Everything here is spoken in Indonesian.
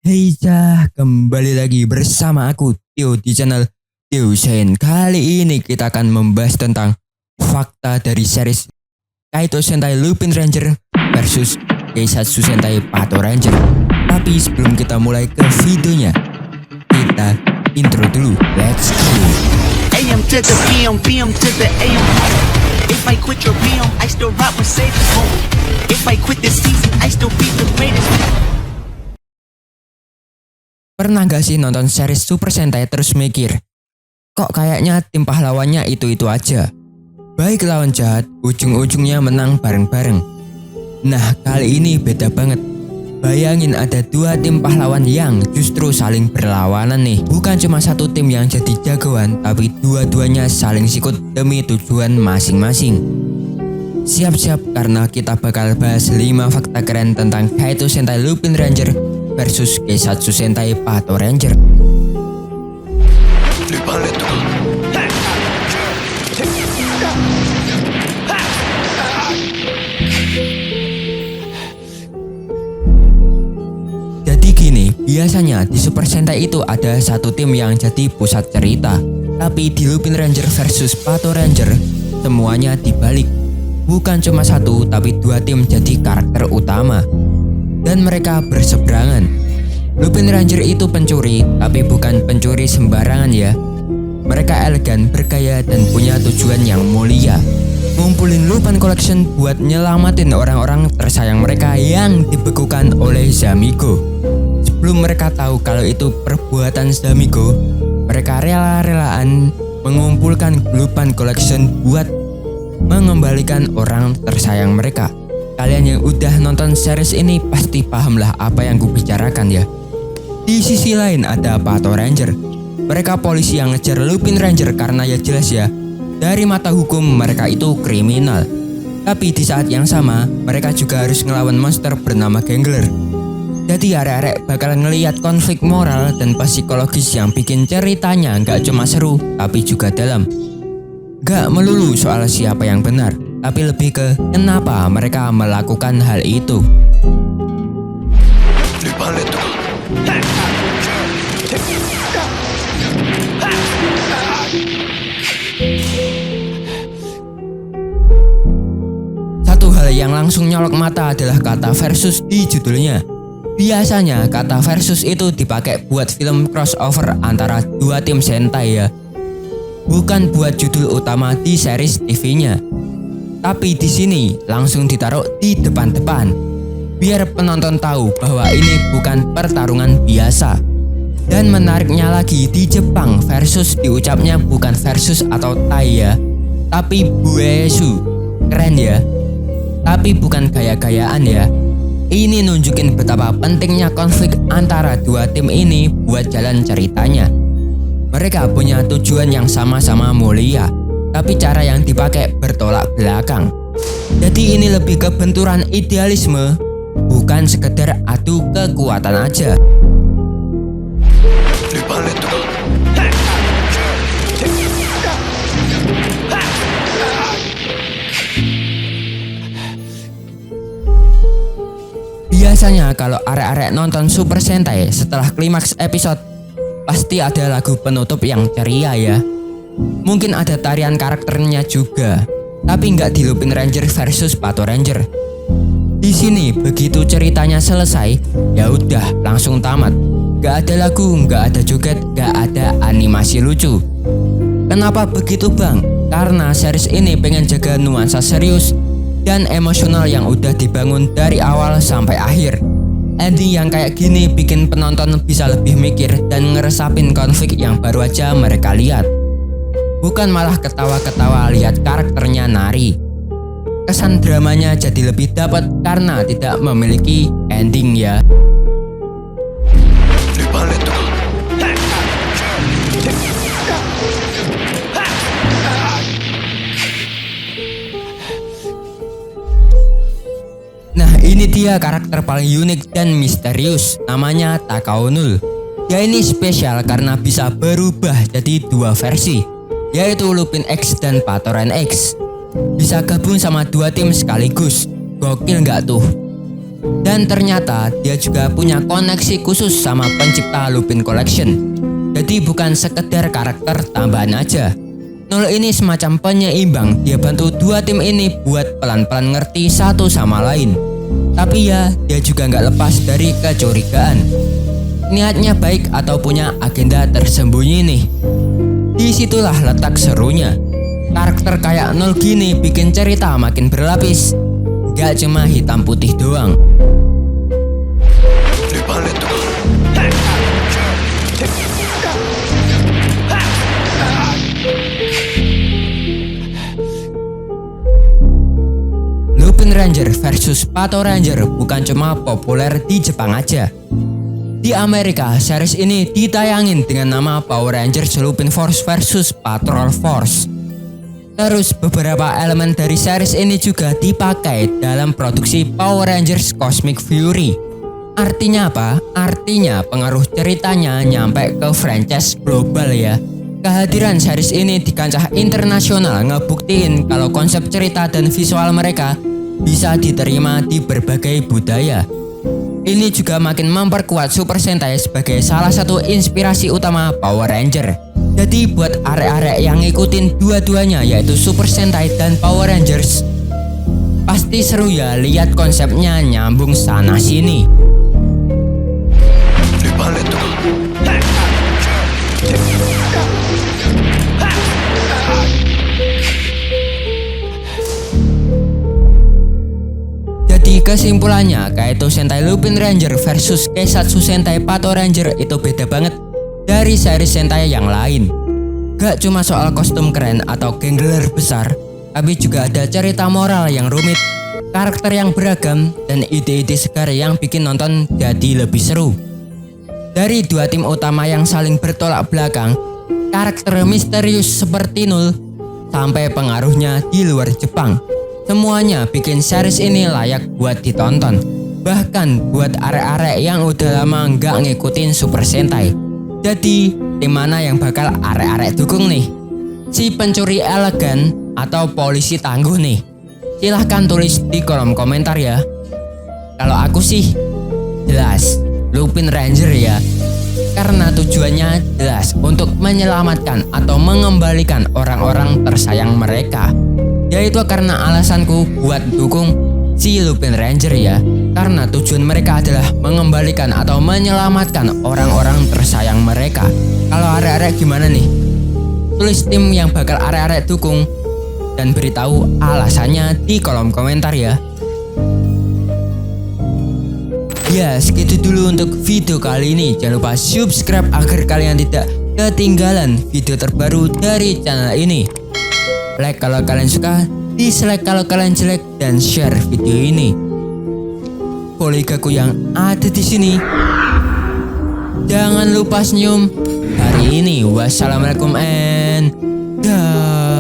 Hey Cah, kembali lagi bersama aku Tio di channel Tio Sen. Kali ini kita akan membahas tentang fakta dari series Kaito Sentai Lupin Ranger versus Keisatsu Sentai Pato Ranger. Tapi sebelum kita mulai ke videonya, kita intro dulu. Let's go. AM to the PM, PM to the AM. If I quit your PM, I still rock with Save Home. If I quit this season, I still be the greatest. Pernah gak sih nonton series Super Sentai terus mikir, kok kayaknya tim pahlawannya itu-itu aja? Baik lawan jahat, ujung-ujungnya menang bareng-bareng. Nah, kali ini beda banget. Bayangin ada dua tim pahlawan yang justru saling berlawanan nih. Bukan cuma satu tim yang jadi jagoan, tapi dua-duanya saling sikut demi tujuan masing-masing. Siap-siap karena kita bakal bahas 5 fakta keren tentang Kaito Sentai Lupin Ranger versus Keisatsu Sentai Pato Ranger. Jadi gini, biasanya di Super Sentai itu ada satu tim yang jadi pusat cerita. Tapi di Lupin Ranger versus Pato Ranger, semuanya dibalik. Bukan cuma satu, tapi dua tim jadi karakter utama. Dan mereka berseberangan. Lupin Ranger itu pencuri, tapi bukan pencuri sembarangan ya. Mereka elegan, bergaya, dan punya tujuan yang mulia. Ngumpulin Lupin Collection buat nyelamatin orang-orang tersayang mereka yang dibekukan oleh Zamigo. Sebelum mereka tahu kalau itu perbuatan Zamigo, mereka rela-relaan mengumpulkan Lupin Collection buat mengembalikan orang tersayang mereka. Kalian yang udah nonton series ini pasti paham lah apa yang kubicarakan ya. Di sisi lain ada Pato Ranger. Mereka polisi yang ngejar Lupin Ranger karena ya jelas ya, dari mata hukum mereka itu kriminal. Tapi di saat yang sama, mereka juga harus ngelawan monster bernama Gangler. Jadi arek-arek bakal ngeliat konflik moral dan psikologis yang bikin ceritanya nggak cuma seru, tapi juga dalam. Gak melulu soal siapa yang benar, tapi lebih ke kenapa mereka melakukan hal itu. Satu hal yang langsung nyolok mata adalah kata versus di judulnya. Biasanya kata versus itu dipakai buat film crossover antara dua tim Sentai ya. Bukan buat judul utama di series TV-nya. Tapi di sini langsung ditaruh di depan-depan, biar penonton tahu bahwa ini bukan pertarungan biasa. Dan menariknya lagi, di Jepang versus diucapnya bukan versus atau tai ya, tapi buesu. Keren ya. Tapi bukan gaya-gayaan ya. Ini nunjukin betapa pentingnya konflik antara dua tim ini buat jalan ceritanya. Mereka punya tujuan yang sama-sama mulia, tapi cara yang dipakai bertolak belakang. Jadi ini lebih ke benturan idealisme, bukan sekedar adu kekuatan aja. Biasanya kalau arek-arek nonton Super Sentai setelah klimaks episode, pasti ada lagu penutup yang ceria ya. Mungkin ada tarian karakternya juga, tapi nggak di Lupin Ranger versus Pato Ranger. Di sini begitu ceritanya selesai, ya udah langsung tamat. Nggak ada lagu, nggak ada joget, nggak ada animasi lucu. Kenapa begitu bang? Karena series ini pengen jaga nuansa serius dan emosional yang udah dibangun dari awal sampai akhir. Ending yang kayak gini bikin penonton bisa lebih mikir dan ngeresapin konflik yang baru aja mereka lihat. Bukan malah ketawa-ketawa lihat karakternya nari. Kesan dramanya jadi lebih dapat karena tidak memiliki ending ya. Nah ini dia karakter paling unik dan misterius, namanya Takaonul. Dia ini spesial karena bisa berubah jadi dua versi, yaitu Lupin X dan Patoran X. Bisa gabung sama dua tim sekaligus, gokil nggak tuh? Dan ternyata dia juga punya koneksi khusus sama pencipta Lupin Collection. Jadi bukan sekedar karakter tambahan aja. Null ini semacam penyeimbang, dia bantu dua tim ini buat pelan-pelan ngerti satu sama lain. Tapi ya, dia juga nggak lepas dari kecurigaan. Niatnya baik atau punya agenda tersembunyi nih. Disitulah letak serunya. Karakter kayak Null gini bikin cerita makin berlapis. Gak cuma hitam putih doang. Lupin Ranger versus Pato Ranger bukan cuma populer di Jepang aja. Di Amerika, series ini ditayangin dengan nama Power Rangers Lupin Force versus Patrol Force. Terus beberapa elemen dari series ini juga dipakai dalam produksi Power Rangers Cosmic Fury. Artinya apa? Artinya pengaruh ceritanya nyampe ke franchise global ya. Kehadiran series ini di kancah internasional ngebuktiin kalau konsep cerita dan visual mereka bisa diterima di berbagai budaya. Ini juga makin memperkuat Super Sentai sebagai salah satu inspirasi utama Power Ranger. Jadi buat arek-arek yang ngikutin dua-duanya yaitu Super Sentai dan Power Rangers, pasti seru ya lihat konsepnya nyambung sana sini. Jadi kesimpulannya, Kaito Sentai Lupin Ranger versus Keisatsu Sentai Pato Ranger itu beda banget dari seri Sentai yang lain. Gak cuma soal kostum keren atau genggeler besar, tapi juga ada cerita moral yang rumit, karakter yang beragam, dan ide-ide segar yang bikin nonton jadi lebih seru. Dari dua tim utama yang saling bertolak belakang, karakter misterius seperti Null, sampai pengaruhnya di luar Jepang, semuanya bikin series ini layak buat ditonton. Bahkan buat arek-arek yang udah lama nggak ngikutin Super Sentai. Jadi, tim mana yang bakal arek-arek dukung nih? Si pencuri elegan atau polisi tangguh nih? Silahkan tulis di kolom komentar ya. Kalau aku sih, jelas Lupin Ranger ya. Karena tujuannya jelas untuk menyelamatkan atau mengembalikan orang-orang tersayang mereka. Yaitu karena alasanku buat dukung si Lupin Ranger ya. Karena tujuan mereka adalah mengembalikan atau menyelamatkan orang-orang tersayang mereka. Kalau arek-arek gimana nih? Tulis tim yang bakal arek-arek dukung dan beritahu alasannya di kolom komentar ya. Ya, segitu dulu untuk video kali ini. Jangan lupa subscribe agar kalian tidak ketinggalan video terbaru dari channel ini. Like kalau kalian suka, dislike kalau kalian jelek, dan share video ini. Kolegaku yang ada di sini, jangan lupa senyum hari ini. Wassalamualaikum and dah.